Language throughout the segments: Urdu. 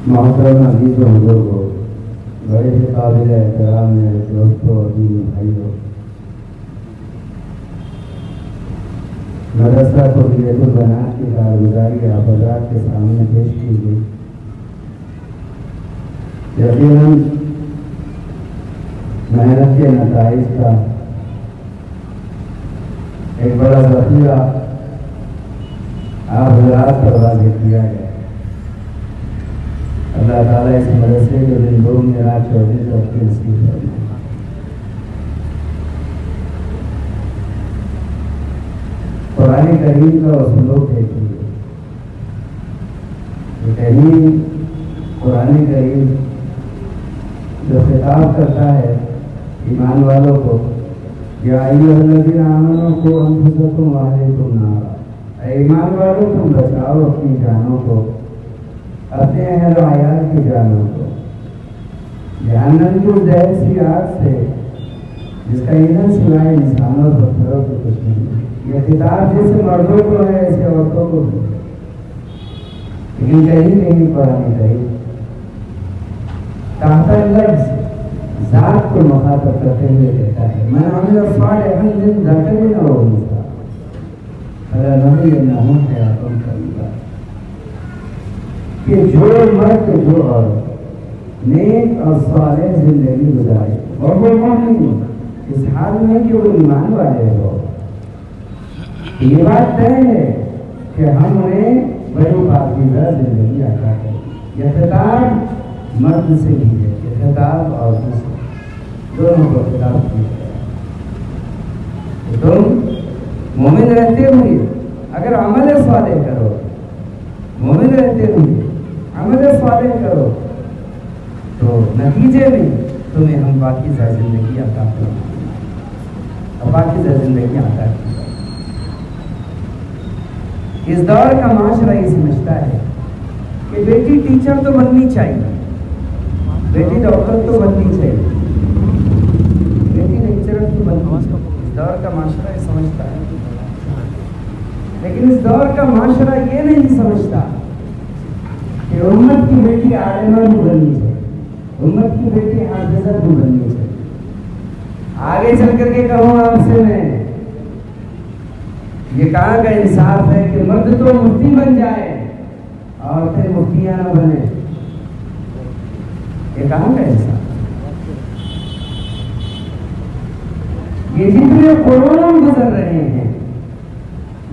محترم عزیز و بزرگوں، بڑے سے قابل احترام میرے دوستوں اور دینی بھائیوں، مدرسہ کلیت البنات کی کارگزاری آپ حضرات کے سامنے پیش کی گئی۔ یقیناً محنت کے نتائج کا ایک بڑا ذخیرہ آپ حضرات پر واضح کیا گیا۔ اللہ تعالیٰ اس مدرسے کے دن دو میرا 24 توفیق نصیب فرمائے۔ قرآن کریم کا اسلوب دیکھیے، کہیں قرآن کریم جو خطاب کرتا ہے ایمان والوں کو، یا ایھا الذین آمنوا قوا انفسکم واہلیکم نارا، اے ایمان والوں تم بچاؤ اپنی جانوں کو، اپنے اہل و عیال کی جانوں کو جہنم کی زہر سی آگ سے جس کا ایندھن سوائے انسانوں اور پتھروں کو کچھ نہیں ہے۔ یہ خطاب جیسے مردوں کو ہے ایسے عورتوں کو بھی، لیکن کہیں نہیں قرآن کریم تحت لفظ ذات کو مخاطب کرتے ہوئے کہتا ہے من عمل صالحا من ذکر او انثی فلنحیینہ حیاۃ طیبہ، کہ جو مرد جو عورت نیک اور صالح زندگی گزارے اور وہ مومن، اس حال میں کہ وہ ایمان والے ہو، یہ بات طے ہے کہ ہم انہیں بڑی پاکیزہ زندگی عطا کریں۔ یہ خطاب مرد سے بھی ہے، یہ خطاب عورتوں سے، دونوں کو خطاب کیا ہے۔ تم مومن رہتے ہوئے اگر عمل صالح کرو، مومن رہتے ہوئے عمل صالح کرو تو نتیجے میں تمہیں ہم پاکیزہ زندگی عطا کریں، اور پاکیزہ زندگی عطا کریں۔ اس دور کا معاشرہ یہ سمجھتا ہے کہ بیٹی ٹیچر تو بننی چاہیے، بیٹی ڈاکٹر تو بننی چاہیے، بیٹی لیکچرر تو بننی چاہیے۔ اس دور کا معاشرہ یہ سمجھتا ہے، لیکن اس دور کا معاشرہ یہ نہیں سمجھتا کہ امت کی بیٹی عالمہ بھی بننی چاہیے، امت کی بیٹی حافظہ بھی بننی چاہیے۔ آگے چل کر کے کہوں آپ سے میں، یہ کہاں کا انصاف ہے کہ مرد تو مفتی بن جائے عورتیں مفتیاں نہ بنے؟ یہ کہاں کا انصاف؟ یہ جتنے قرون گزر رہے ہیں،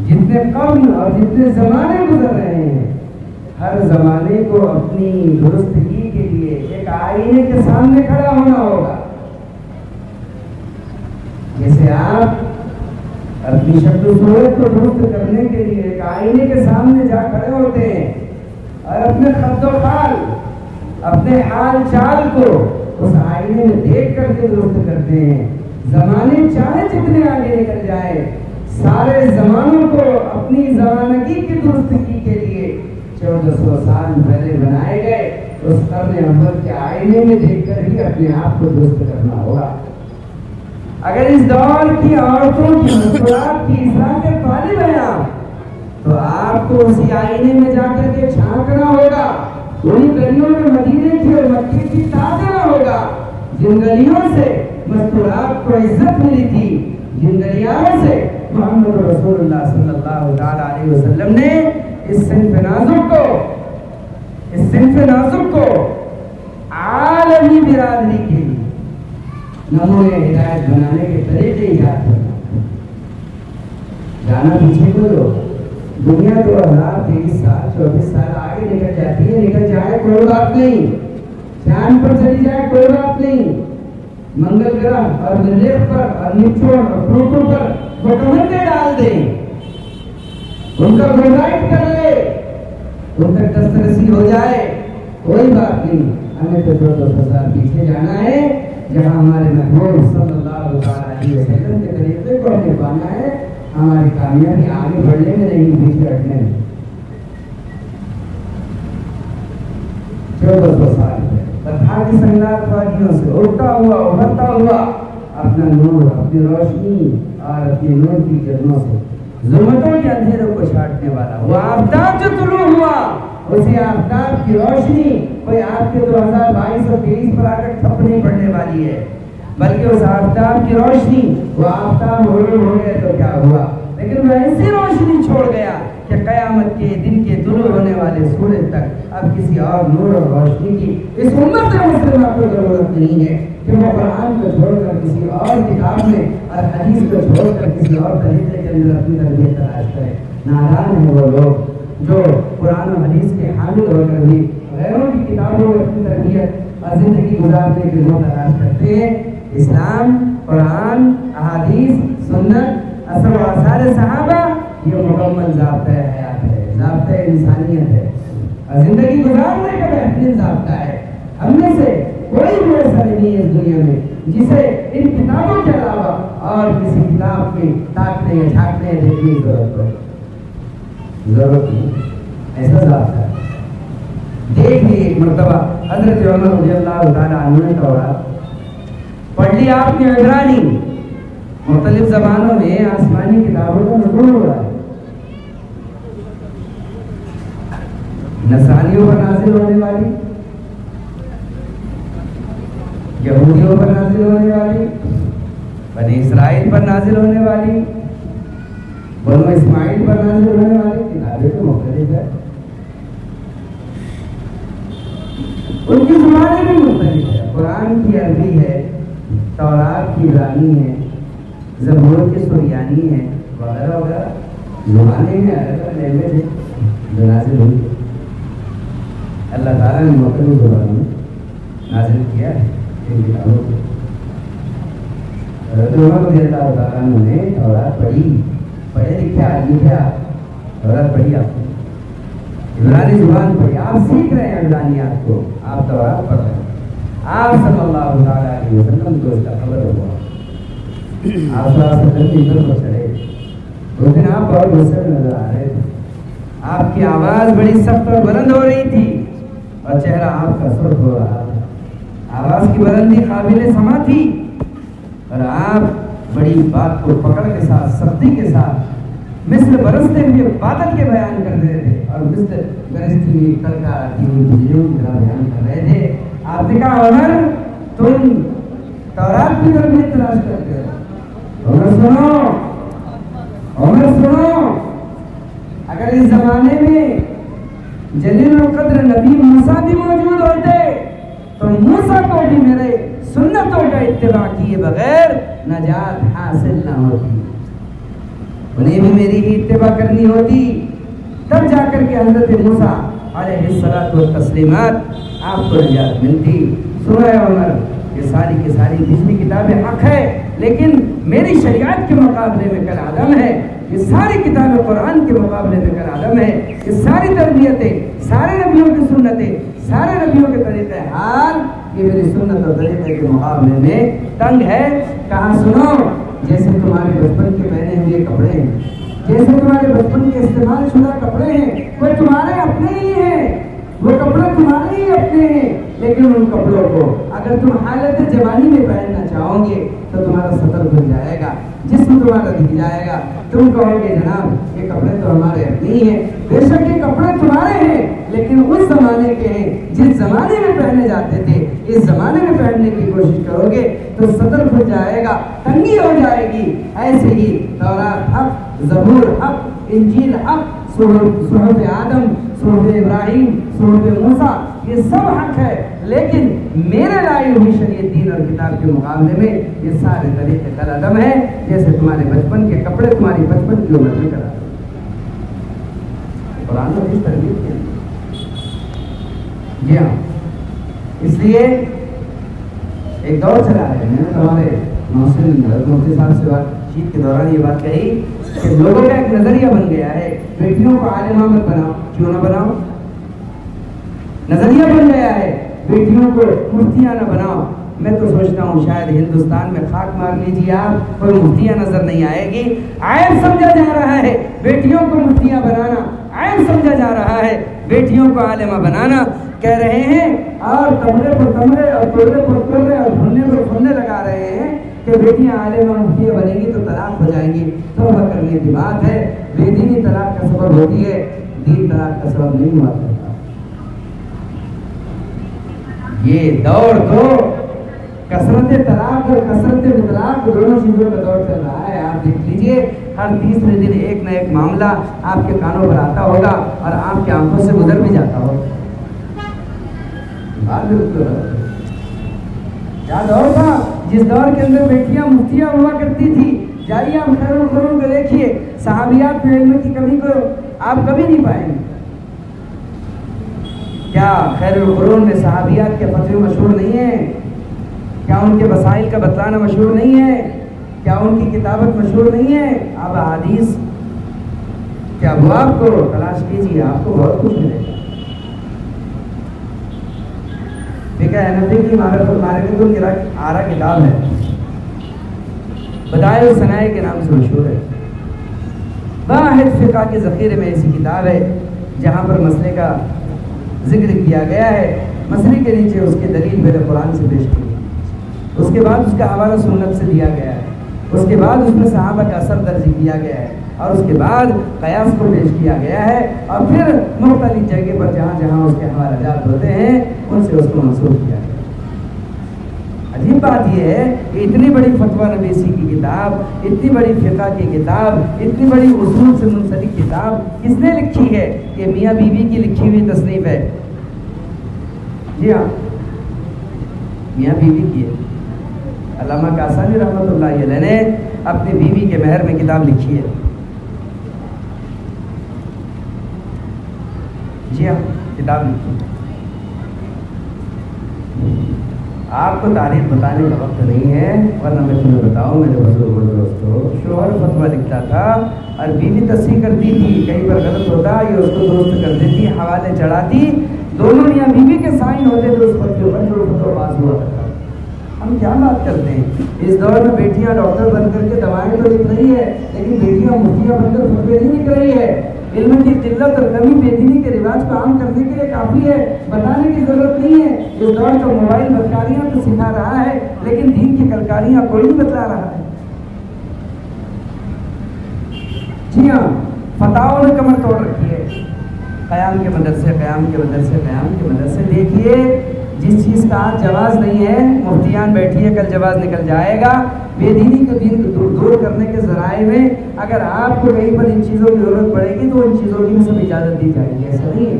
جتنے قرن اور جتنے زمانے گزر رہے ہیں، ہر زمانے کو اپنی درستگی کے لیے ایک آئینے کے سامنے کھڑا ہونا ہوگا۔ جیسے آپ اپنی شکل و صورت کو درست کرنے کے لیے ایک آئینے کے سامنے جا کھڑے ہوتے ہیں اور اپنے خد و خال، اپنے حال چال کو اس آئینے میں دیکھ کر کے درست کرتے ہیں۔ زمانے چاہے جتنے آگے نکل جائے، سارے زمانوں کو اپنی زمانگی کی درستگی کے لیے 1400 سال پہلے بنائے گئے اس قرن اول کے آئینے میں دیکھ کر ہی اپنے آپ کو درست کرنا ہوگا۔ اگر اس دور کی عورتوں کی مسکراہٹ کی اصلاح کے طالب ہیں آپ، تو آپ کو اسی آئینے میں جا کر کے جھانکنا ہوگا، انہیں گلیوں میں مدینے کی اور مکے کی تاکنا ہوگا جن گلیوں سے مسکراہٹ کو عزت ملی تھی، جن گلیوں سے محمد رسول اللہ صلی اللہ تعالی علیہ وسلم نے اس صنف نازک کو عالمی برادری کے لیے نمونے ہدایت بنانے کے طریقے ایجاد کرنا۔ جانا پیچھے کرو، دنیا 2023 سال 24 سال آگے نکل جاتی ہے، نکل جائے کوئی بات نہیں، چاند پر چلی جائے کوئی بات نہیں، منگل گرہ اور مریخ پر اور نیپچون اور پلوٹو پر وہ کمنڈے ڈال دیں، ان کا گھبراہٹ کر لے، ان تک دسترسی ہو جائے، کوئی بات نہیں۔ ہمیں تو 200 سال پیچھے جانا ہے، جہاں ہمارے محبوب صلی اللہ علیہ وسلم کے طریقے کو ہمیں پانا ہے۔ ہماری کامیابی آگے بڑھنے میں نہیں، پیچھے ہٹنے میں۔ 1400 سال تنہا کی سنگلاٹ وادیوں سے اڑتا ہوا ابھرتا ہوا اپنا نور، اپنی روشنی اور اپنے نور کی کرنوں سے ظلمتوں کے اندھیروں کو چھاٹنے والا وہ آفتاب جو طلوع ہوا اسی آفتاب کی روشنی کوئی آپ کے 2022 اور 23 پر آ کر ٹھپ نہیں پڑنے والی ہے، بلکہ اس آفتاب کی روشنی، وہ آفتاب ہو گئے تو کیا ہوا، لیکن وہ ایسی روشنی چھوڑ گیا کہ قیامت کے دن کے طلوع ہونے والے سورج تک اب کسی اور نور اور روشنی کی اس امت مسلمہ کو ضرورت نہیں ہے کہ وہ قرآن کو چھوڑ کر کسی اور کتاب میں اور حدیث کو چھوڑ کر کسی اور طریقے کے اندر اپنی تربیت تلاش کرے۔ نادان ہیں وہ لوگ جو قرآن و حدیث کے حامل ہو کر بھی غیروں کی کتابوں میں اپنی تربیت اور زندگی گزارنے کے لیے تلاش کرتے ہیں۔ اسلام، قرآن، احادیث، سنت، اثر و آثار صحابہ یہ مکمل ضابطۂ حیات ہے، ضابطۂ انسانیت ہے اور زندگی گزارنے کا بہترین ضابطہ ہے۔ ہم میں سے کوئی بھی ایسا نہیں ہے اس دنیا میں جسے ان کتابوں کے علاوہ اور کسی کتاب کی تاکنے یا جھانکنے یا دیکھنے کی ضرورت نہیں، ایسا ضابطہ ہے۔ دیکھ لی ایک مرتبہ حضرت عمر رضی اللہ تعالیٰ عنہ نے تورات پڑھ لی، آپ نے عبرانی مختلف زبانوں میں آسمانی کتابوں کا نزول ہو رہا ہے، نصرانیوں پر نازل ہونے والی، یہودیوں پر نازل ہونے والی، بنی اسرائیل پر نازل ہونے والی، بنو اسماعیل پر نازل ہونے والی کتابیں تو مختلف ہے، ان کی زبانیں بھی مختلف ہے۔ قرآن کی عربی ہے، تورات کی عبرانی ہے، زبور کی سریانی ہے، وغیرہ وغیرہ زبانیں ہیں، الگ الگ لینگویج ہے جو نازل ہوئی۔ اللہ تعالیٰ نے مختلف زبانوں میں نازل کیا ہے ان کتابوں کو۔ حضرت عمر رضی اللہ تعالیٰ عنہ نے تورات پڑھی، پڑھے لکھے آدمی تھے آپ، تورات پڑھی آپ نے، عبرانی زبان پڑھی، آپ سیکھ رہے ہیں عبرانیات کو، آپ تورات پڑھ رہے ہیں۔ آپ صلی اللہ تعالیٰ علیہ وسلم کو اس کا خبر ہوا، آپ صلی اللہ علیہ وسلم کی عزت پر چڑھے، اس دن آپ بہت غصے میں نظر آ رہے تھے، آپ کی آواز بڑی سخت اور بلند ہو رہی تھی اور چہرہ آپ کا سرخ ہو رہا تھا، آواز کی بلندی قابل سماع تھی اور آپ بڑی بات کو پکڑ کے ساتھ، سختی کے ساتھ، مثل برستے ہوئے بادل کے بیان کر رہے تھے اور مثل برستی ہوئی کڑکا آتی ہوئی بجلیوں کی طرح بیان کر رہے تھے۔ آپ نے کہا عمر تم تورات کی تربیت تلاش کرتے ہو، عمر سنو، عمر سنو، اگر اس زمانے میں جلیل القدر نبی موسیٰ بھی موجود ہوتے تو موسیٰ کو بھی میرے سنتوں کا اتباع کیے بغیر نجات حاصل نہ ہوتی، انہیں بھی میری ہی اتباع کرنی ہوتی، تب جا کر کے حضرت موسیٰ علیہ الصلاۃ والتسلیمات آپ کو نجات ملتی۔ سورہ عمر یہ ساری کی ساری پچھلی کتابیں حق ہے، لیکن میری شریعت کے مقابلے میں کل عدم ہے، یہ ساری کتابیں قرآن کے مقابلے میں کل عدم ہے، یہ ساری تربیتیں، سارے نبیوں کی سنتیں، سارے نبیوں کے طریقے حال یہ میری سنت اور طریقے کے مقابلے میں تنگ ہے۔ کہاں سنو، جیسے تمہارے بچپن کے پہنے ہوئے کپڑے ہیں، جیسے تمہارے بچپن کے استعمال شدہ کپڑے ہیں، وہ تمہارے اپنے ہی ہیں، وہ کپڑے تمہارے ہی اپنے ہیں، لیکن ان کپڑوں کو اگر تم حالت جوانی میں پہننا چاہو گے تو تمہارا سطر کھل جائے گا، جسم تمہارا دکھ جائے گا، تم کہو گے جناب یہ کپڑے تو ہمارے اپنے ہی ہیں۔ بے شک یہ کپڑے تمہارے ہیں لیکن اس زمانے کے ہیں، جس زمانے میں پہنے جاتے تھے، اس زمانے میں پہننے کی کوشش کرو گے تو سطر کھل جائے گا، تنگی ہو جائے گی۔ ایسے ہی تورات حق، زبور حق، انجیل حق، صحف آدم، صحف ابراہیم، صحف موسیٰ، یہ سب حق ہے، لیکن میرے لائی ہوئی شریعت دین اور کتاب کے مقابلے میں یہ سارے طریقے کل عدم ہے، جیسے تمہارے بچپن کے کپڑے تمہاری بچپن کی عمر میں کرا قرآن کو کس تربیت کیا؟ جی ہاں، اس لیے ایک دور چلا ہے، میں نے ہمارے محسن مفتی صاحب سے بات چیت کے دوران یہ بات کہی کہ لوگوں کا ایک نظریہ بن گیا ہے بیٹیوں کو عالمہ مت بناؤ، کیوں نہ بناؤ، نظریہ بن گیا ہے بیٹیوں کو مفتیاں نہ بناؤ۔ میں تو سوچتا ہوں شاید ہندوستان میں خاک مار لیجیے آپ، کوئی مفتیاں نظر نہیں آئے گی۔ عیب سمجھا جا رہا ہے بیٹیوں کو مفتیاں بنانا، عیب سمجھا جا رہا ہے بیٹیوں کو عالمہ بنانا، کہہ رہے ہیں اور تمرے پر تمرے اور تولے پر تولے اور پھننے پر پھننے لگا رہے ہیں کہ بیٹیاں عالمہ مفتیاں بنیں گی تو طلاق ہو جائیں گی۔ توبہ کرنے کی بات ہے، بے دینی طلاق کا سبب ہوتی ہے، دین طلاق کا سبب نہیں ہوا کرتا۔ یہ دور تو کثرت طلاق اور کثرت اطلاق دونوں چیزوں کا دور چل رہا ہے. آپ دیکھ لیجئے ہر تیسرے دن ایک نہ ایک معاملہ آپ کے کانوں پر آتا ہوگا اور آپ کی آنکھوں سے گزر بھی جاتا ہوگا. کیا دور تھا جس دور کے اندر بیٹیاں مفتیاں ہوا کرتی تھی. جائیے آپ خیر القرون کو دیکھیے, صحابیات میں علم کی کمی کو آپ کبھی نہیں پائیں گے. کیا خیر القرون میں صحابیات کے فتوے مشہور نہیں ہیں؟ کیا ان کے مسائل کا بتلانا مشہور نہیں ہے؟ کیا ان کی کتابت مشہور نہیں ہے؟ آپ احادیث کے ابواب کو تلاش کیجیے, آپ کو بہت کچھ ملے گا. فقہ حنفی کی معرفت الآراء کتاب ہے, بدائع الصنائع کے نام سے مشہور ہے. واحد فقہ کے ذخیرے میں ایسی کتاب ہے جہاں پر مسئلے کا ذکر کیا گیا ہے. مسئلے کے نیچے اس کی دلیل پہلے قرآن سے پیش کی, اس کے بعد اس کا حوالہ سنت سے دیا گیا ہے, اس کے بعد اس میں صحابہ کا اثر درج کیا گیا ہے, اور اس کے بعد قیاس کو پیش کیا گیا ہے, اور پھر مختلف جگہ پر جہاں جہاں اس کے حوالہ جات ہوتے ہیں ان سے اس کو منسوخ کیا گیا. عجیب بات یہ ہے کہ اتنی بڑی فتویٰ نویسی کی کتاب, اتنی بڑی فقہ کی کتاب, اتنی بڑی اصول سے منسلک کتاب کس نے لکھی ہے؟ یہ میاں بیوی کی لکھی ہوئی تصنیف ہے. جی ہاں, میاں بیوی کی ہے. علامہ کاسانی رحمۃ اللہ علیہ نے اپنی بیوی کے مہر میں کتاب لکھی ہے. جی ہاں, کتاب لکھی ہے. آپ کو تاریخ بتانے کا وقت نہیں ہے, ورنہ میں تمہیں بتاؤں. میرے بزرگ دوستوں, شوہر فتویٰ لکھتا تھا اور بیوی تصحیح کرتی تھی. کہیں پر غلط ہوتا یہ اس کو درست کر دیتی, حوالے چڑھاتی. دونوں میاں بیوی کے سائن ہوتے تھے اس فتوے پر جو فتویٰ پاس ہوا کرتا. ہم کیا بات کرتے ہیں, اس دور میں بیٹیاں ڈاکٹر بن کر کے دوائیں تو لکھ رہی ہے, لیکن بیٹیاں مفتیاں بن کر فتوے نہیں لکھ رہی ہے. علم کی قلت اور کمی بے دینی کے رواج کو عام کرنے کے لیے کافی ہے, بتانے کی ضرورت نہیں ہے. اس دور کا موبائل بدکاریاں تو سکھا رہا ہے, لیکن دین کی کلکاریاں کوئی نہیں بتلا رہا ہے. جی ہاں, فتاووں نے کمر توڑ رکھی ہے. قیام کے مدرسے, قیام کے مدرسے, قیام کے مدرسے. دیکھیے جس چیز کا آج جواز نہیں ہے, مفتیان بیٹھیے, کل جواز نکل جائے گا. بے دینی کو دین کو دور کرنے کے ذرائع میں اگر آپ کو کہیں پر ان چیزوں کی ضرورت پڑے گی تو ان چیزوں کی بھی سب اجازت دی جائے گی. ایسا نہیں ہے.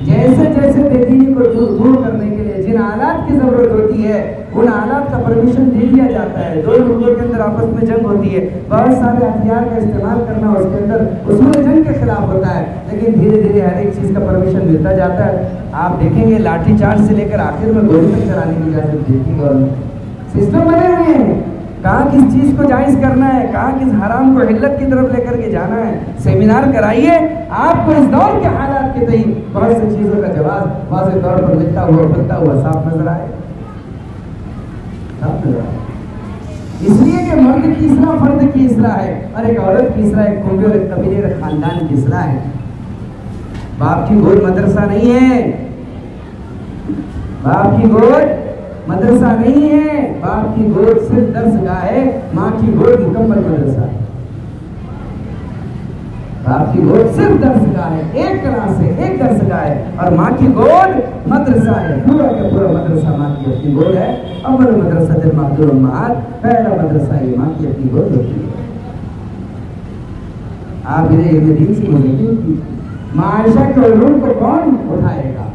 جیسے جیسے بے دینی کو دور کرنے کے لیے جن آلات کی ضرورت ہوتی ہے ان آلات کا پرمیشن دے دیا جاتا ہے. دو ملکوں کے اندر آپس میں جنگ ہوتی ہے, بہت سارے ہتھیار کا استعمال کرنا اس کے اندر اصول جنگ کے خلاف ہوتا ہے, لیکن دھیرے دھیرے ہر ایک چیز کا پرمیشن ملتا جاتا ہے. آپ دیکھیں گے لاٹھی چارج سے لے کر آخر میں گولی تک چلانے کی اجازت دیتی گورنمنٹ. سسٹم بنے ہوئے ہیں, کہاں کس چیز کو جائز کرنا ہے, کہاں کس حرام کو علت کی طرف لے کر کے جانا ہے. سیمینار کرائیے, آپ کو اس دور کے حالات کے تئیں بہت سی چیزوں کا جواب واضح طور پر لکھتا ہوا بنتا ہوا صاف نظر آئے. اس لیے کہ مرد کی اصلاح فرد کی اصلاح ہے, اور ایک عورت کی اصلاح ایک قوم اور ایک قبیلے اور خاندان کی اصلاح ہے. باپ کی گود مدرسہ نہیں ہے, باپ کی گود مدرسہ نہیں ہے, باپ کی گود صرف درس گاہ ہے, ماں کی گود مکمل مدرسہ ہے. باپ کی گود صرف درس گاہ ہے, ایک کلاس ہے, ایک درس گاہ ہے, اور ماں کی گود مدرسہ ہے. پورا کا پورا مدرسہ ماں کی اپنی گود ہے. اول مدرسہ دل محدود امہات, پہلا مدرسہ یہ ماں کی اپنی گود ہوتی ہے. آپ انہیں علم دین سے منتقل کی. معاشہ کے علوم کو کون اٹھائے گا,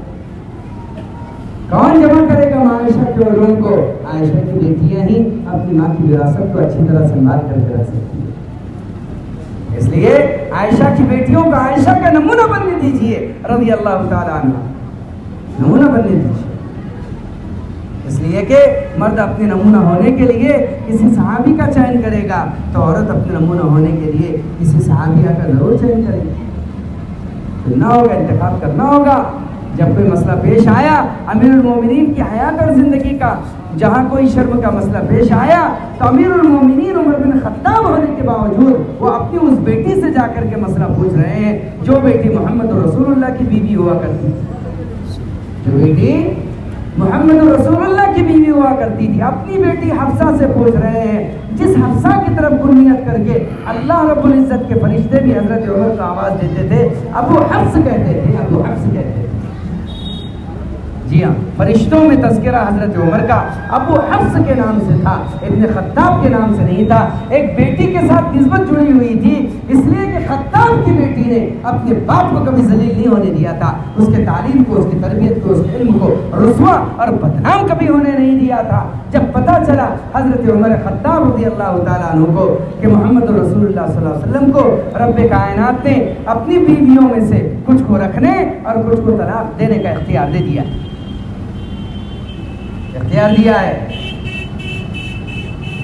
کون جمع کرے گا معاشہ کے علوم کو؟ عائشہ کی بیٹیاں ہی اپنی ماں کی وراثت کو اچھی طرح سنبھال کر کے رکھ سکتی ہیں. اس لیے عائشہ کی بیٹیوں کو عائشہ کا نمونہ بننے دیجیے رضی اللہ تعالیٰ عنہ, نمونہ بننے دیجیے. اس لیے کہ مرد اپنے نمونہ ہونے کے لیے کسی صحابی کا چین کرے گا تو عورت اپنے نمونہ ہونے کے لیے کسی صحابیہ کا ضرور چین کرے گی. چننا ہوگا, انتخاب کرنا ہوگا. جب کوئی مسئلہ پیش آیا امیر المومنین کی حیات اور زندگی کا, جہاں کوئی شرم کا مسئلہ پیش آیا تو امیر المومنین عمر بن خطاب ہونے کے باوجود وہ اپنی اس بیٹی سے جا کر کے مسئلہ پوچھ رہے ہیں جو بیٹی محمد رسول اللہ کی بیوی ہوا کرتی تھی, جو بیٹی محمد رسول اللہ کی بیوی ہوا کرتی تھی. اپنی بیٹی حفصہ سے پوچھ رہے ہیں, جس حفصہ کی طرف کنیت کر کے اللہ رب العزت کے فرشتے بھی حضرت عمر کو آواز دیتے تھے, ابو حفص کہتے تھے, ابو حفص کہتے تھے. جی ہاں، فرشتوں میں تذکرہ حضرت عمر کا ابو حفص کے نام سے تھا، ابن خطاب کے نام سے نہیں تھا۔ ایک بیٹی کے ساتھ نسبت جڑی ہوئی تھی، اس لیے کہ خطاب کی بیٹی نے اپنے باپ کو کبھی ذلیل نہیں ہونے دیا تھا، اس کے تعلیم کو، اس کی تربیت کو، اس کے علم کو رسوا اور بدنام کبھی ہونے نہیں دیا تھا۔ جب پتہ چلا حضرت عمر خطاب رضی اللہ تعالیٰ عنہ کو کہ محمد رسول اللہ صلی اللہ علیہ وسلم کو رب کائنات نے اپنی بیویوں میں سے کچھ کو رکھنے اور کچھ کو طلاق دینے کا اختیار دے دیا ہے،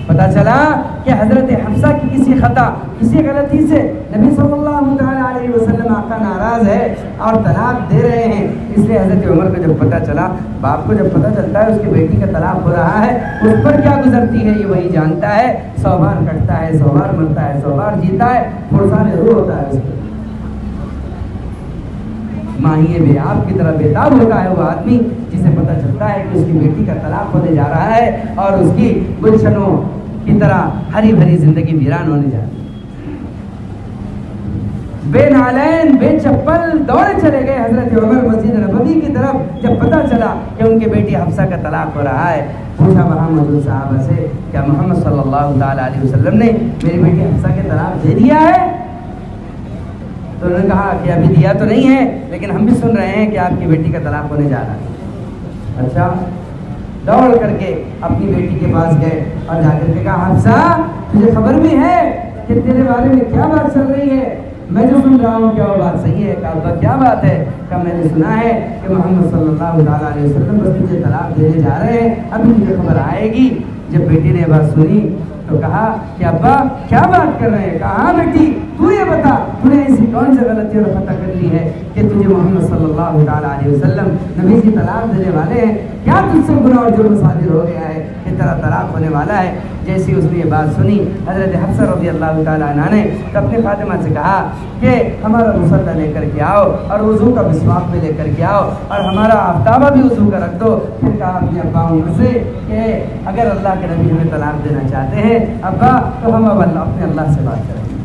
پتہ چلا کہ حضرت حفصہ کی کسی خطا، کسی غلطی سے نبی صلی اللہ تعالیٰ علیہ وسلم آقا ناراض ہے اور طلاق دے رہے ہیں۔ اس لیے حضرت عمر کو جب پتہ چلا، باپ کو جب پتہ چلتا ہے اس کی بیٹی کا طلاق ہو رہا ہے، اس پر کیا گزرتی ہے یہ وہی جانتا ہے۔ 100 بار کٹتا ہے، 100 بار مرتا ہے، 100 بار جیتا ہے، فرسان روح ہوتا ہے اس پر۔ ماہی بے آپ کی طرح بےتاب ہوتا ہے وہ آدمی جسے پتہ چلتا ہے کہ اس کی بیٹی کا طلاق ہونے جا رہا ہے اور اس کی گلشنوں کی طرح ہری بھری زندگی ویران ہونے جا رہی ہے۔ بے نالین بے چپل دوڑے چلے گئے حضرت عمر مسجد نبوی کی طرف جب پتہ چلا کہ ان کی بیٹی حفصہ کا طلاق ہو رہا ہے۔ پوچھا وہاں موجود صحابہ سے، کیا محمد صلی اللہ تعالیٰ علیہ وسلم نے میری بیٹی حفصہ کے طلاق دے دیا ہے؟ تو انہوں نے کہا کہ ابھی دیا تو نہیں ہے، لیکن ہم بھی سن رہے ہیں کہ آپ کی بیٹی کا طلاق ہونے جا رہا ہے۔ اچھا، دوڑ کر کے اپنی بیٹی کے پاس گئے اور جا کر کے کہا حفصہ تجھے خبر بھی ہے کہ تیرے بارے میں کیا بات چل رہی ہے؟ میں جو سن رہا ہوں کیا وہ بات صحیح ہے؟ کہا کیا بات ہے؟ کہ میں نے سنا ہے کہ محمد صلی اللہ تعالیٰ علیہ وسلم بس تجھے طلاق دینے جا رہے ہیں، ابھی مجھے خبر آئے گی۔ جب بیٹی نے بات سنی تو کہا کہ ابا کیا بات کر رہے ہیں؟ کہا ہاں بیٹی تو یہ بتا تو نے ایسی کون سی غلطی اور خطا کر لی ہے کہ تجھے محمد صلی اللہ تعالیٰ علیہ وسلم نبی کی طلاق دینے والے ہیں؟ کیا تجھ سے گناہ اور جرم صادر ہو گیا ہے کہ تیرا طلاق ہونے والا ہے؟ جیسی اس نے یہ بات سنی حضرت حفصہ رضی اللہ تعالیٰ عنہ نے اپنے فاطمہ سے کہا کہ ہمارا مصلی لے کر کے آؤ اور وضو کا مسواک بھی لے کر کے آؤ اور ہمارا آفتابہ بھی وضو کا رکھ دو۔ پھر کہا اپنے ابا سے کہ اگر اللہ کے نبی ہمیں طلاق دینا چاہتے ہیں ابا تو ہم اب اپنے اللہ سے بات کریں گے،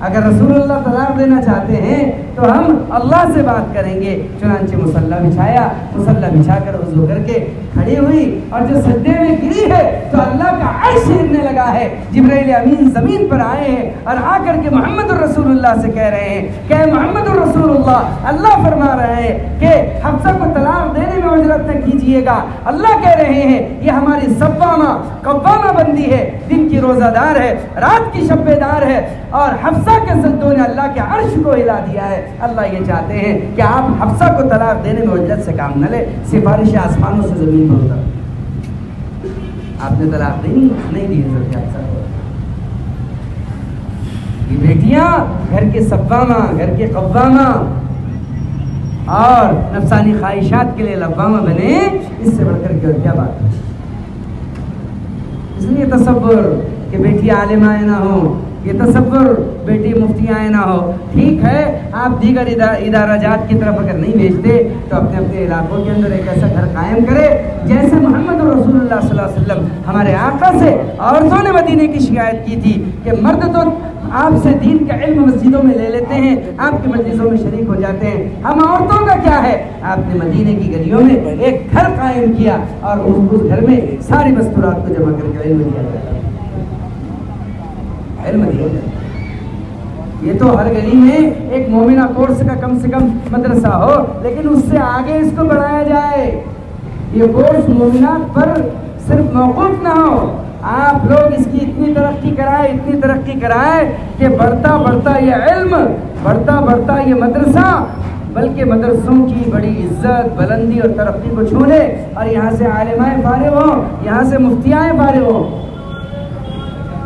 اگر رسول اللہ طلاق دینا چاہتے ہیں تو ہم اللہ سے بات کریں گے۔ چنانچہ مصلی بچھایا، مصلی بچھا کر وضو کر کے کھڑی ہوئی اور جو سجدے میں گری ہے تو اللہ کا عرش ہلنے لگا ہے۔ جبرائیل امین زمین پر آئے ہیں اور آ کر کے محمد الرسول اللہ سے کہہ رہے ہیں کہ محمد الرسول اللہ فرما رہے ہیں کہ حفصہ کو طلاق دینے میں اجرت نہ کیجیے گا۔ اللہ کہہ رہے ہیں یہ ہماری صوامہ قوامہ بندی ہے، دن کی روزہ دار ہے، رات کی شب بیدار ہے، اور حفصہ کے سجدوں نے اللہ کے عرش کو ہلا دیا ہے۔ اللہ یہ چاہتے ہیں کہ آپ حفصہ کو طلاق دینے میں اجرت سے کام نہ لے، سفارش آسمانوں سے زمین پر اتر۔ آپ نے طلاق دی نہیں دی حضرت حفصہ کو۔ یہ بیٹیاں گھر کے صوامہ، گھر کے قوامہ اور نفسانی خواہشات کے لیے لوامہ بنے، اس سے بڑھ کر کے اور کیا بات ہے؟ اس لیے تصور کہ بیٹی عالمہ نہ ہو، یہ تصور بیٹی مفتیاں نہ ہو، ٹھیک ہے آپ دیگر ادارہ جات کی طرف اگر نہیں بھیجتے تو اپنے اپنے علاقوں کے اندر ایک ایسا گھر قائم کرے جیسے محمد رسول اللہ صلی اللہ علیہ وسلم ہمارے آقا سے عورتوں نے مدینے کی شکایت کی تھی کہ مرد تو آپ سے دین کا علم مسجدوں میں لے لیتے ہیں، آپ کی مجلسوں میں شریک ہو جاتے ہیں، ہم عورتوں کا کیا ہے؟ آپ نے مدینے کی گلیوں میں ایک گھر قائم کیا اور اس گھر میں ساری مستورات کو جمع کر کے علم دیا جاتا ہے، علم دیا جاتا ہے۔ یہ تو ہر گلی میں ایک مومنہ کورس کا کم سے کم مدرسہ ہو، لیکن اس سے آگے اس کو بڑھایا جائے۔ یہ کورس مومنات پر صرف موقوف نہ ہو، آپ لوگ اس کی اتنی ترقی کرائے کہ بڑھتا بڑھتا یہ علم، بڑھتا بڑھتا یہ مدرسہ، بلکہ مدرسوں کی بڑی عزت، بلندی اور ترقی کو چھو لے اور یہاں سے عالمائیں فارغ ہوں، یہاں سے مفتیائیں فارغ ہوں،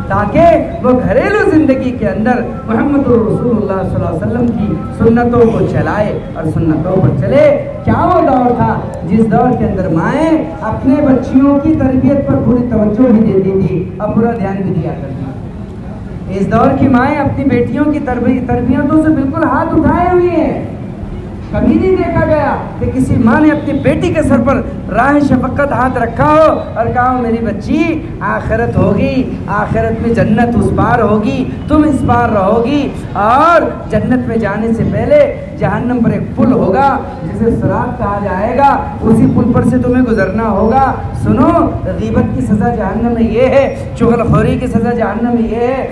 تاکہ وہ گھریلو زندگی کے اندر محمد رسول اللہ صلی اللہ علیہ وسلم کی سنتوں کو چلائے اور سنتوں پر چلے۔ کیا وہ دور تھا جس دور کے اندر مائیں اپنے بچیوں کی تربیت پر پوری توجہ بھی دیتی تھی اور پورا دھیان بھی دیا کرتی تھی۔ اس دور کی مائیں اپنی بیٹیوں کی تربیتوں سے بالکل ہاتھ اٹھائے ہوئی ہیں۔ کبھی نہیں دیکھا گیا کہ کسی ماں نے اپنی بیٹی کے سر پر راہ شفقت ہاتھ رکھا ہو اور کہا میری بچی آخرت ہوگی، آخرت میں جنت اس پار ہوگی، تم اس پار رہو گی، اور جنت میں جانے سے پہلے جہنم پر ایک پل ہوگا جسے صراط کہا جائے گا، اسی پل پر سے تمہیں گزرنا ہوگا۔ سنو، غیبت کی سزا جہنم میں یہ ہے، چغل خوری کی سزا جہنم میں یہ ہے،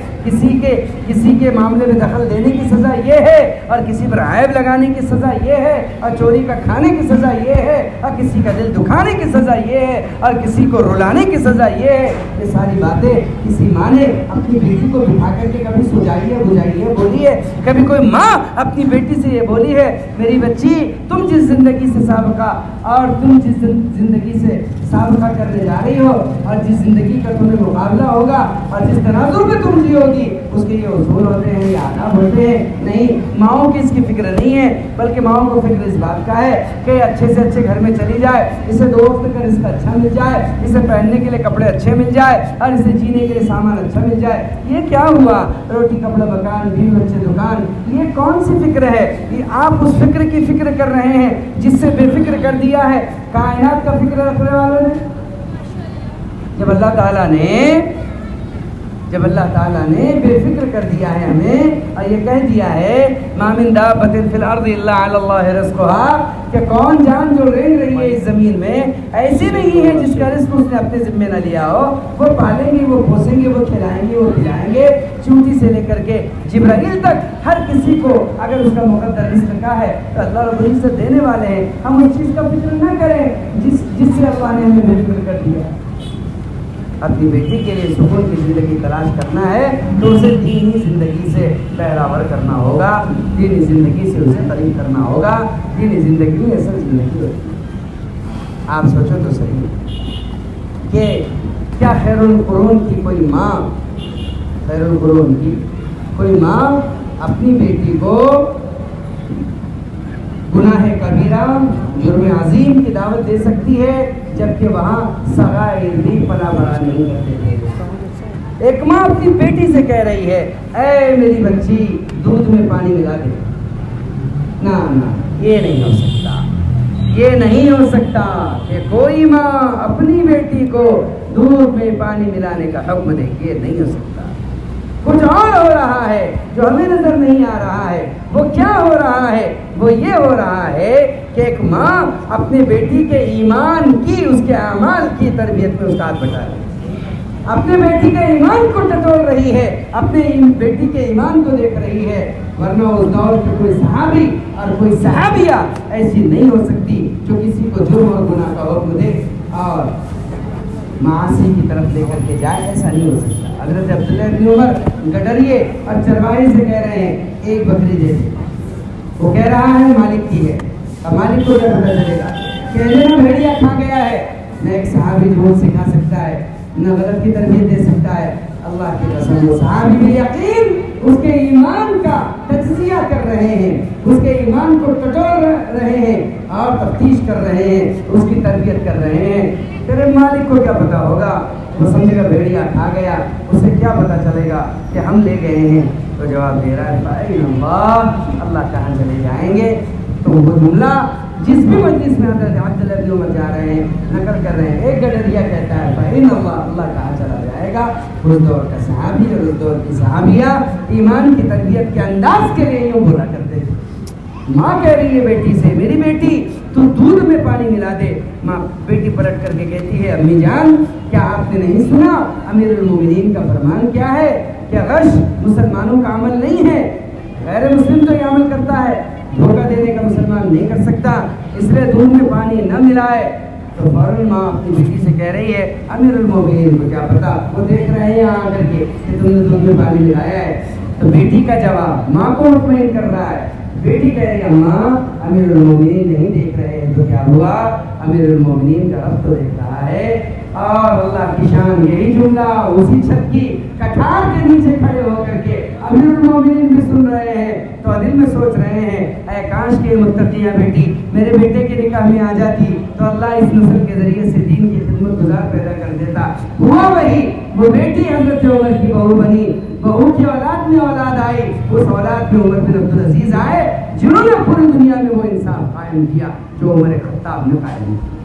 کسی کے معاملے میں دخل دینے کی سزا یہ ہے، اور کسی پر عیب لگانے کی سزا یہ ہے، اور چوری کا کھانے کی سزا یہ ہے، اور کسی کا دل دکھانے کی سزا یہ ہے، اور کسی کو رلانے کی سزا یہ ہے۔ یہ ساری باتیں کسی ماں نے اپنی بیٹی کو بٹھا کر کے کبھی سجائیے بجائیے بولی ہے؟ کبھی کوئی ماں اپنی بیٹی سے یہ بولی ہے میری بچی تم جس زندگی سے سابقہ اور تم جس زندگی سے سابقہ کرنے جا رہی ہو اور جس زندگی کا تمہیں مقابلہ ہوگا اور جس تناظر میں تم جیو گی اس کے یہ اصول ہوتے ہیں، یہ آداب ہوتے ہیں؟ نہیں، ماؤں کی اس کی فکر نہیں ہے، بلکہ ماؤں کو فکر اس بات کا ہے کہ اچھے سے اچھے گھر میں چلی جائے، اسے 2 وقت کا رزق اچھا مل جائے، اسے پہننے کے لیے کپڑے اچھے مل جائے اور اسے جینے کے لیے سامان اچھا مل جائے۔ یہ کیا ہوا؟ روٹی کپڑا مکان بیوی بچے دکان، یہ کون سی فکر ہے؟ یہ آپ اس فکر کی فکر کر رہے ہیں جس سے بے فکر کر دیا ہے کائنات کا فکر رکھنے والوں نے۔ جب اللہ تعالیٰ نے بے فکر کر دیا ہے ہمیں اور یہ کہہ دیا ہے ما من دابۃ فی الارض الا علی اللہ رزقها، کہ کون جان جو رینگ رہی ہے اس زمین میں ایسی نہیں ہے جس کا رزق اس نے اپنے ذمہ نہ لیا ہو۔ وہ پالیں گے، وہ پوسیں گے، وہ کھلائیں گے، وہ پلائیں گے، چونٹی سے لے کر کے جبرائیل تک ہر کسی کو اگر اس کا مقدر رزق کا ہے تو اللہ رب العزت دینے والے ہیں۔ ہم اس چیز کا فکر نہ کریں جس سے اللہ نے ہمیں بے فکر کر دیا۔ اپنی بیٹی کے لیے سکون کی زندگی تلاش کرنا ہے تو اسے دینی زندگی سے بہراور کرنا ہوگا، دینی زندگی سے اسے قریب کرنا ہوگا۔ دینی زندگی اصل زندگی ہوتی ہے۔ آپ سوچو تو صحیح کہ کیا خیر القرون کی کوئی ماں اپنی بیٹی کو گناہ کبیرہ، جرم عظیم کی دعوت دے سکتی ہے جبکہ وہاں صغائر بھی پناہ برا نہیں کرتے تھے؟ ایک ماں اپنی بیٹی سے کہہ رہی ہے اے میری بچی دودھ میں پانی ملا دے۔ نہ یہ نہیں ہو سکتا، یہ نہیں ہو سکتا کہ کوئی ماں اپنی بیٹی کو دودھ میں پانی ملانے کا حکم دے، یہ نہیں ہو سکتا۔ کچھ اور ہو رہا ہے جو ہمیں نظر نہیں آ رہا ہے۔ وہ کیا ہو رہا ہے؟ وہ یہ ہو رہا ہے کہ ایک ماں اپنے بیٹی کے ایمان کی، اس کے اعمال کی تربیت میں اس کا ہاتھ بٹا رہی ہے، اپنے بیٹی کے ایمان کو ٹٹول رہی ہے، اپنے بیٹی کے ایمان کو دیکھ رہی ہے۔ ورنہ اس دور کے کوئی صحابی اور کوئی صحابیہ ایسی نہیں ہو سکتی جو کسی کو جرم اور گناہ کا حکم دے اور معاصی کی طرف لے کر کے جائے، ایسا نہیں ہو سکتا۔ حضرت عبداللہ بن عمر گڈریے اور چرواہے سے کہہ رہے ہیں ایک بکری دے دے، وہ کہہ رہا ہے مالک کی ہے، اب مالک کو کیا پتہ چلے گا؟ کہنے میں بھیڑیا کھا گیا ہے۔ نہ ایک صحابی جھوٹ سکھا سکتا ہے، نہ غلط کی تربیت دے سکتا ہے۔ اللہ کی قسم وہ صحابی بالیقین اس کے ایمان کا تجزیہ کر رہے ہیں، اس کے ایمان کو ٹٹول رہے ہیں اور تفتیش کر رہے ہیں، اس کی تربیت کر رہے ہیں۔ تیرے مالک کو کیا پتا ہوگا؟ وہ سمجھے گا بھیڑیا کھا گیا، اسے کیا پتا چلے گا کہ ہم لے گئے ہیں؟ تو جواب دے رہا ہے فَأَيْنَ اللَّهُ، اللہ کہاں چلے جائیں گے؟ تو وہ جملہ جس بھی مجلس میں حضرت عبداللہ بن عمر جا رہے ہیں نقل کر رہے ہیں، ایک گڈریا کہتا ہے فَأَيْنَ اللَّهُ، اللہ کہاں چلا جائے گا؟ اس دور کا صحابی اور اس دور کی صحابیہ ایمان کی تربیت کے انداز کے لیے یوں بولا کرتے تھے۔ ماں کہہ رہی ہے بیٹی سے میری بیٹی تو دودھ میں پانی ملا دے۔ ماں بیٹی پلٹ کر کے کہتی ہے امی جان کیا آپ نے نہیں سنا امیر المومنین کا فرمان کیا ہے کہ غش مسلمانوں کا عمل نہیں ہے، غیر مسلم تو یہ عمل کرتا ہے، دھوکہ دینے کا مسلمان نہیں کر سکتا، اس لیے دودھ میں پانی نہ ملائے۔ تو فوراً ماں اپنی بیٹی سے کہہ رہی ہے امیر المومنین کو کیا پتا، وہ دیکھ رہے ہیں یہاں آ کر کے کہ تم نے دودھ میں پانی ملایا ہے۔ تو بیٹی کا جواب ماں کو مطمئن کر رہا ہے۔ بیٹی کہہ رہی ہے اماں امیر المومنین نہیں دیکھ رہے ہیں تو کیا ہوا؟ امیر المومنین کا رب تو دیکھ رہا ہے۔ اور اللہ کی شان یہی جملہ اسی چھت کی کٹار کے نیچے کھڑے ہو کر کے امیر المومنین بھی سن رہے ہیں تو دل میں سوچ رہے ہیں اے کاش کے متقیہ بیٹی میرے بیٹے کے نکاح میں آ جاتی تو اللہ اس نسل کے ذریعے سے دین کی خدمت گزار پیدا کر دیتا۔ ہوا وہی، وہ بیٹی حضرت عمر کی بہو بنی، بہو کی اولاد میں اولاد آئی، اس اولاد میں عمر بن عبدالعزیز آئے جنہوں نے پوری دنیا میں وہ انصاف قائم کیا جو عمر خطاب نے قائم کیا۔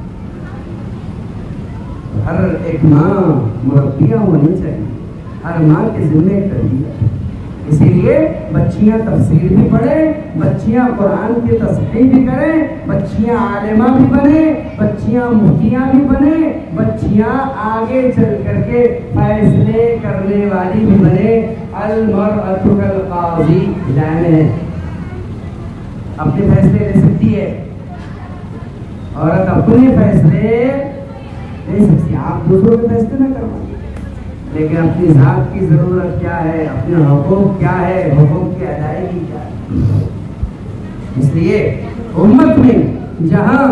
ہر ایک ماں مربیہ ہونی چاہیے، ہر ماں کے ذمہ ایک تربیت ہے۔ اسی لیے بچیاں تفسیر بھی پڑھیں، بچیاں قرآن کی تصحیح بھی کریں، بچیاں عالمہ بھی بنیں، بچیاں مفتیاں بھی بنیں، بچیاں آگے چل کر کے فیصلے کرنے والی بھی بنیں۔ المرأۃ کالقاضی، ہدایت ہے، اپنے فیصلے لے سکتی ہے، عورت اپنے فیصلے لے سکتی ہے، آپ دوسروں کے فیصلے نہ کروائیں، لیکن اپنی ذات کی ضرورت کیا ہے، اپنے حقوق کیا ہے، حقوق کی ادائیگی کیا ہے۔ اس لیے امت میں جہاں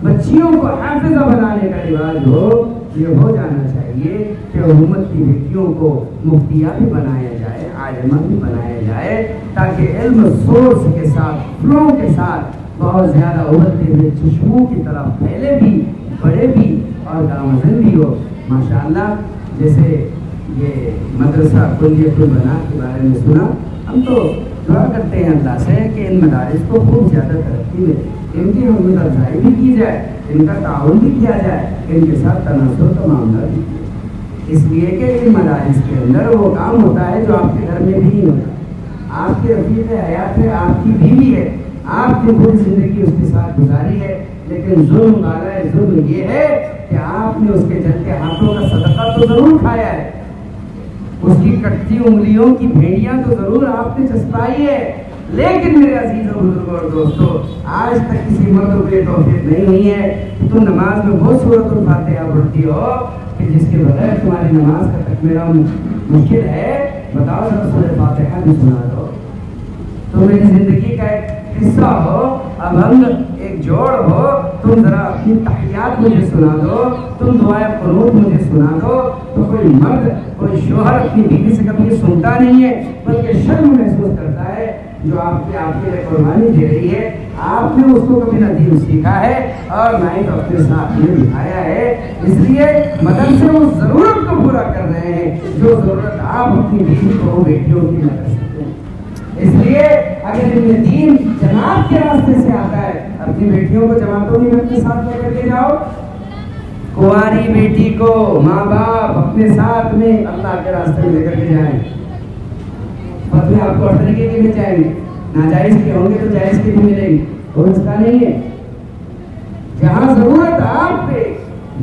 بچیوں کو حافظہ بنانے کا رواج ہو، یہ ہو جانا چاہیے کہ امت کی بیٹیوں کو مفتیہ بھی بنایا جائے، عالمہ بھی بنایا جائے، تاکہ علم سورس کے ساتھ، فلو کے ساتھ بہت زیادہ ابھرتے ہوئے چشموں کی طرف پھیلے بھی، بڑے بھی اور گامزن بھی ہو۔ ماشاءاللہ، جیسے یہ مدرسہ کلیۃ البنات کے بارے میں سنا، ہم تو دعا کرتے ہیں اللہ سے کہ ان مدارس کو خوب زیادہ ترقی ملے، ان کی حوصلہ افزائی بھی کی جائے، ان کا تعاون بھی کیا جائے، ان کے ساتھ تناسب کا معاملہ بھی کیا جائے، اس لیے کہ ان مدارس کے اندر وہ کام ہوتا ہے جو آپ کے گھر میں بھی نہیں ہوتا۔ آپ کے رفیق حیات ہے، آپ کی بیوی ہے، آپ نے پوری زندگی اس کے ساتھ گزاری ہے، لیکن ظلم والا ظلم یہ ہے کہ آپ نے اس کے جلتے ہاتھوں کا صدقہ تو ضرور کھایا ہے، اس کی کٹتی انگلیوں کی بھیڑیاں تو ضرور آپ نے چسپائی ہے، لیکن میرے عزیزوں، بزرگوں اور دوستوں، آج تک کسی مرد کو یہ توفیق نہیں ہوئی ہے کہ تم نماز میں وہ سورۃ الفاتحہ پڑھتی ہو کہ جس کے بغیر تمہاری نماز کا تکمیلہ مشکل ہے۔ بتاؤ ذرا سورۃ فاتحہ بھی سنا دو، تو میری زندگی کا ایک قصہ ہو، ابھنگ ایک جوڑ ہو، تم ذرا اپنی تحیات مجھے سنا دو، تم دعائے قنوت مجھے سنا دو، تو کوئی مرد، کوئی شوہر اپنی بیوی سے کبھی یہ سنتا نہیں ہے، بلکہ شرم محسوس کرتا ہے جو آپ کے لیے قربانی دے رہی ہے۔ آپ نے اس کو کبھی نہ دین سیکھا ہے اور نہ ہی تو اپنے ساتھ میں دکھایا ہے، اس لیے مدرسے اس ضرورت کو پورا کر رہے ہیں جو ضرورت آپ اپنی بیوی کو، بیٹیوں کی نہ کر سکتے ہیں۔ اس لیے اگر یہ دین جماعت کے راستے سے آتا ہے، اپنی بیٹیوں کو جماعتوں میں اپنے ساتھ لے کر کے جاؤ۔ کنواری بیٹی کو ماں باپ اپنے ساتھ میں اللہ کے راستے میں لے کر کے جائیں، فتوے آپ کو ہر طریقے کے مل جائیں گے، ناجائز کے ہوں گے تو جائز کے بھی ملیں گے، کوئی مسئلہ نہیں ہے۔ جہاں ضرورت آپ پہ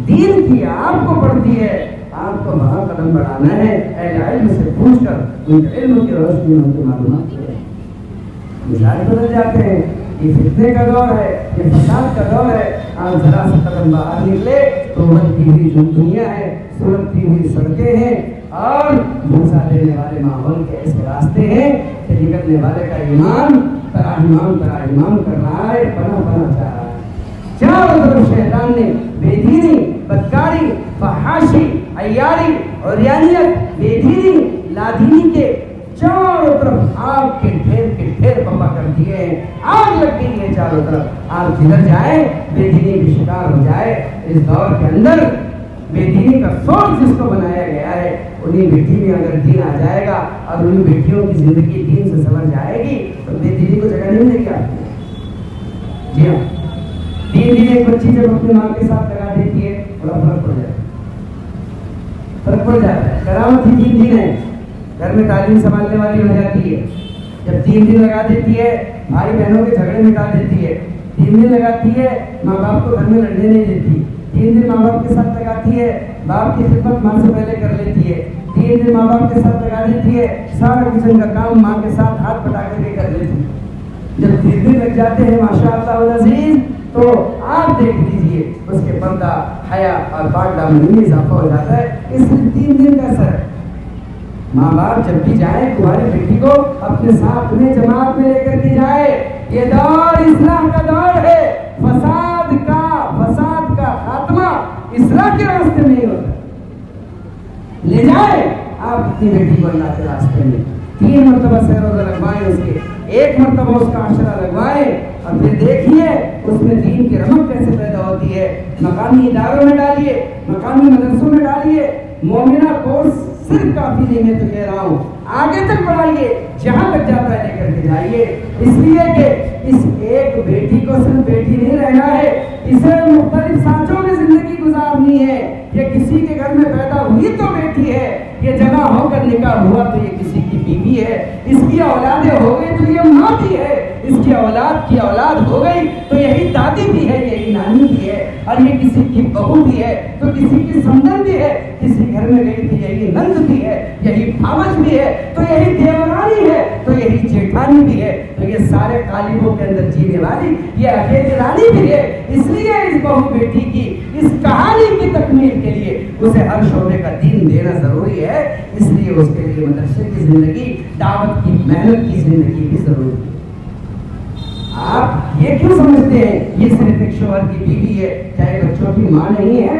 دین کی آپ کو پڑتی ہے، آپ کو وہاں قدم بڑھانا ہے، اہل علم سے پوچھ کر ان کے علم کی روشنی میں ان کی معلومات کریں۔ مزاج بدل جاتے ہیں، یہ فتنے کا دور ہے، یہ فساد کا دور ہے، آپ ذرا سا قدم باہر نکلے تو بنتی ہوئی جو دنیا ہے، سلگتی ہوئی سڑکیں ہیں اور بھوسا دینے والے ماحول کے ایسے راستے ہیں کہ نکلنے والے کا ایمان تراہیمام کر رہا ہے، پناہ پناہ چاہ رہا ہے۔ چاروں طرف شیطان نے بے دینی، بدکاری، فحاشی، عیاری اور یانیت، بے دینی، لادینی کے چاروں طرف آگ کے ڈھیر پپا کر دیے ہیں، آگ لگ گئی ہے چاروں طرف۔ آپ جدھر جائیں بے دینی کی شکار ہو جائے۔ اس دور کے اندر بے دینی کا سورس جس کو بنایا گیا ہے، انہیں بیٹی میں اگر دین آ جائے گا اور انہیں بیٹیوں کی زندگی دین سے سنور جائے گی تو بے دینی کو جگہ نہیں ملے گی آپ کو۔ جی ہاں، دین ایک بچی جب اپنی ماں کے ساتھ لگا دیتی ہے بڑا فرق پڑ جاتا ہے۔ کرامت ہی دین ہے، گھر میں تعلیم سنبھالنے والی ہو جاتی ہے۔ جب 3 دن لگا دیتی ہے، بھائی بہنوں کے جھگڑے مٹا دیتی ہے۔ 3 دن لگاتی ہے، ماں باپ کو گھر میں لڑنے نہیں دیتی۔ 3 دن ماں باپ کے ساتھ لگاتی ہے، باپ کی خدمت ماں سے پہلے کر لیتی ہے۔ 3 دن ماں باپ کے ساتھ لگا دیتی ہے، سارا کچن کا کام ماں کے ساتھ ہاتھ بٹا کر کے کر لیتی ہے۔ جب 3 دن لگ جاتے ہیں ماشاءاللہ العزیز، تو آپ دیکھ لیجئے اس کے پردہ، حیا اور پاک دامنی میں اضافہ ہو جاتا ہے۔ اس 3 دن کا اثر ہے۔ ماں باپ جب بھی جائے تمہاری بیٹی کو اپنے ساتھ میں جماعت میں لے کر کے جائے۔ یہ دور اصلاح کا دور ہے، فساد کا خاتمہ اصلاح کے راستے میں ہی ہوتا ہے۔ لے جائے آپ اپنی بیٹی کو اللہ کے راستے میں، 3 مرتبہ سیر روزہ لگوائیں، اس کے 1 مرتبہ اس کا عشرہ لگوائیں، اور پھر دیکھیے اس میں دین کی رمق کیسے پیدا ہوتی ہے۔ مقامی اداروں میں ڈالیے، مقامی مدرسوں میں ڈالیے۔ مومنہ کورس صرف کافی نہیں، میں تو کہہ رہا ہوں آگے تک بڑھائیے، جہاں تک جاتا ہے لے کر کے جائیے، اس لیے کہ اس ایک بیٹی کو صرف بیٹی نہیں رہنا ہے، اسے مختلف سانچوں میں زندگی گزارنی ہے۔ یہ کسی کے گھر میں پیدا ہوئی تو بیٹی ہے، یہ جمع ہو کر نکاح ہوا تو یہ کسی کی بیوی ہے، اس کی اولادیں ہو گئی تو یہ ماں بھی ہے، اس کی اولاد کی اولاد ہو گئی تو یہی دادی بھی ہے، یہی نانی بھی ہے، اور یہ کسی کی بہو بھی ہے تو کسی کی سمندر بھی ہے، کسی گھر میں گئی تو یہی نند بھی ہے، یہی بھاوج بھی ہے تو یہی دیورانی ہے تو یہی جیٹھانی بھی ہے، تو یہ سارے قالبوں کے اندر جینے والی یہ اکیلی رانی بھی ہے۔ اس لیے اس بہو بیٹی کی اس کہانی کی تکمیل کے لیے اسے ہر شعبے کا دین دینا ضروری ہے، اس لیے اس کے لیے مدرسے کی زندگی، دعوت کی محنت کی زندگی بھی ضروری ہے۔ آپ یہ کیوں سمجھتے ہیں یہ صرف ایک شوہر کی بیوی ہے؟ کیا یہ بچوں کی ماں نہیں ہے؟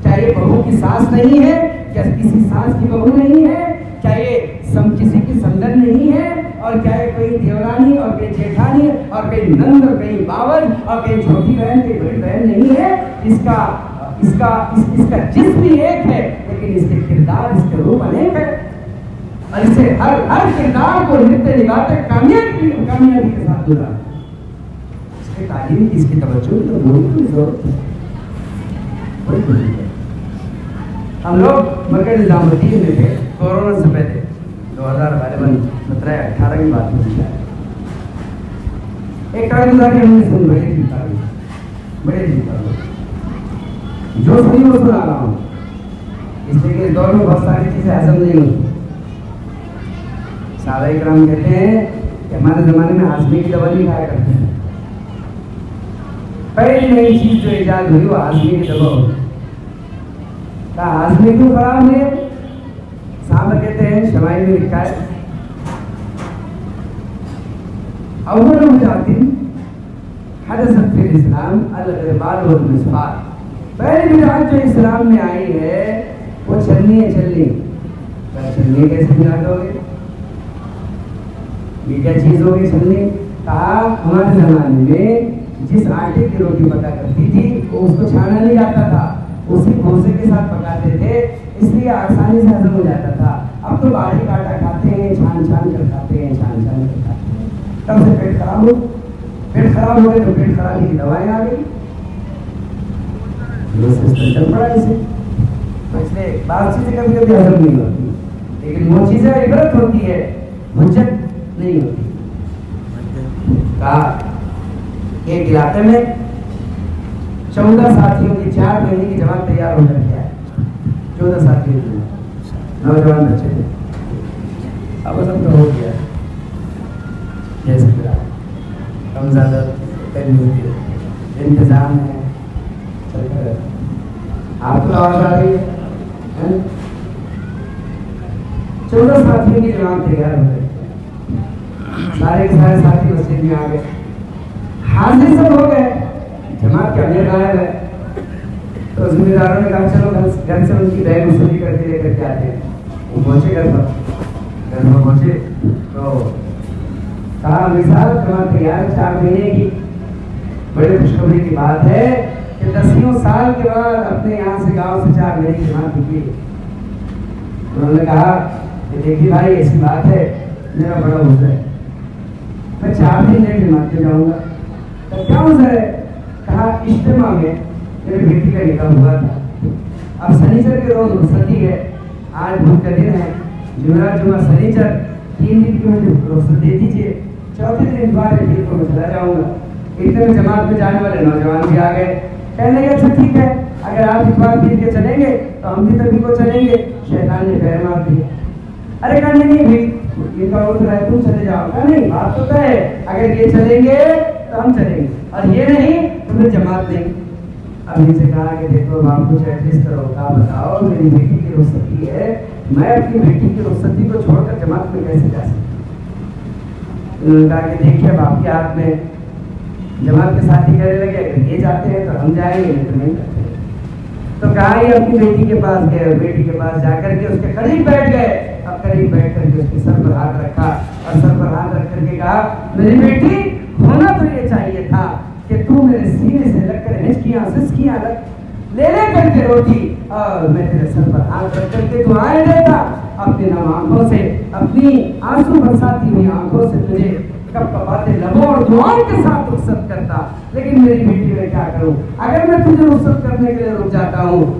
کیا یہ بہو کی ساس نہیں ہے؟ کیا کسی ساس کی بہو نہیں ہے؟ کیا یہ کسی کی سندن نہیں ہے؟ اور کیا یہ کوئی دیورانی اور کوئی جیٹھانی اور کوئی نند اور کوئی باور اور کوئی چھوٹی بہن کوئی بڑی بہن نہیں ہے؟ اس کا جسم بھی ایک ہے لیکن اس کے کردار، اس کے روپ انیک ہے، اور اسے ہر کردار کو نبھتے نبھاتے کامیابی کے ساتھ گزارا۔ اس کی تعلیم کی، اس کی توجہ کی تو بہت ضرورت ہے۔ ہم لوگ مرکز نظام الدین میں تھے کورونا سے پہلے، 2017-18 کی بات ہے۔ ایک کارگزاری ہم نے سن بڑے جو سنی وہ سنا رہا ہوں، اس لیے کہ اس دور میں بہت ساری چیزیں ہضم نہیں ہوتی۔ صحابہ کرام کہتے ہیں کہ ہمارے زمانے میں ہاضمے کی دوا نہیں کھایا کرتے ہیں، پہلی نئی چیز جو ایجاد ہوئی وہ ہاضمے کی دوا ہوئی۔ کہا ہاضمے کیوں خراب ہے؟ صحابہ کہتے ہیں، شمائل میں لکھا ہے، اول مجاہدین حدثت فی الاسلام الغربال والمسفار، پہلی بدعت جو اسلام میں آئی ہے وہ چلنی ہے۔ چلنی کیسے بدعت ہوگی؟ یہ کیا چیز ہوگی چلنی؟ کہا ہمارے زمانے میں جس آٹے کی روٹی پکا کرتی تھی وہ اس کو چھانا نہیں جاتا تھا، اسی بھوسے کے ساتھ پکاتے تھے، اس لیے آسانی سے ہضم ہو جاتا تھا۔ اب تو باریک آٹا کھاتے ہیں، چھان کر کھاتے ہیں، چھان کر کھاتے ہیں، تب سے پیٹ خراب ہو گئے تو پیٹ خرابی کی دوائیں آ گئی، چل پڑا اسے۔ تو اس لیے بعض چیزیں کبھی کبھی ہضم نہیں ہوتی، لیکن وہ چیزیں عبرت ہوتی ہے، حجت نہیں ہوتی۔ کہا ایک علاقے میں 14 ساتھیوں کی 4 مہینے کی جماعت تیار ہو کر کے آئے، 14 ساتھیوں کی نوجوان بچے تھے۔ اب وہ سب تو ہو گیا جیسے کم زیادہ ہوتی ہے، انتظام ہے، چلتا رہتا۔ آپ کو آواز آ رہی ہے؟ 14 ساتھیوں کی جماعت تیار ہو گئی، سارے کے سارے ساتھی مسجد میں آ گئے، حاضر سب ہو گئے، جماعت کے امیر غائب ہے، تو ذمہ داروں نے کہا چلو گھر سے ان کی بیگ وصولی کر کے لے کر کے آتے ہیں۔ وہ پہنچے گھر پر پہنچے تو کہا مثال جماعت تیار 4 مہینے کی، بڑے خوشخبری کی بات ہے کہ 10 سال کے بعد اپنے یہاں سے گاؤں سے 4 مہینے کی جماعت نکلی۔ انہوں نے کہا کہ دیکھیے بھائی ایسی بات ہے، میرا بڑا عذر ہے، میں 4 دن لیٹ جماعت میں جاؤں گا۔ تو کیا عذر ہے؟ کہا اجتماع میں میرے بیٹی کا نکاح ہوا تھا، اب سنیچر کے روز رخصتی ہے، آج بدھ کا دن ہے، جمعرات جمعہ سنیچر 3 دن کی مجھے رخصت دے دیجیے، چوتھے دن اتوار کے دن کو میں چلا جاؤں گا۔ اتنے میں جماعت میں جانے والے نوجوان بھی آ گئے، کہنے لگے اچھا ٹھیک ہے، اگر آپ اتوار دن کے چلیں گے تو ہم بھی تبھی کو چلیں گے۔ شیطان نے پیر مار دیا، ارے کہنے نہیں بھی ان کا عذر ہے، تم چلے جاؤ۔ کہا نہیں، بات تو طے ہے، اگر یہ چلیں گے تو ہم چلیں گے، اور یہ نہیں تو پھر جماعت نہیں۔ اب ان سے کہا کہ دیکھو آپ کچھ ایڈجسٹ کرو، کہا بتاؤ میری بیٹی کی رخصتی ہے، میں اپنی بیٹی کی رخصتی کو چھوڑ کر جماعت میں کیسے جا سکتا؟ انہوں نے کہا کہ دیکھیے اب آپ کے ہاتھ میں۔ جماعت کے ساتھی کہنے لگے اگر یہ جاتے ہیں تو ہم جائیں گے، نہیں تو نہیں کرتے۔ تو کہا یہ اپنی بیٹی کے پاس گئے، بیٹی کے پاس جا کر کے اس کے قریب بیٹھ گئے، اب قریب بیٹھ کر کے اس کے سر پر ہاتھ رکھا اور سر پر ہاتھ رکھ کر کے کہا میری بیٹی ہونا تو یہ چاہیے تھا کہ تو میرے سینے سے لگ کر ہچکیاں سسکیاں لے کر کے روتی اور میں تیرے سر پر ہاتھ رکھ کر کے دعائیں دیتا، اپنی نم آنکھوں سے اپنی آنسو برساتی ہوئی آنکھوں سے تجھے کب کپاتے لبوں اور دعاؤں کے ساتھ رخصت کرتا۔ لیکن میری بیٹی میں کیا کروں، اگر میں تجھے رخصت کرنے کے لیے رک جاتا ہوں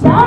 4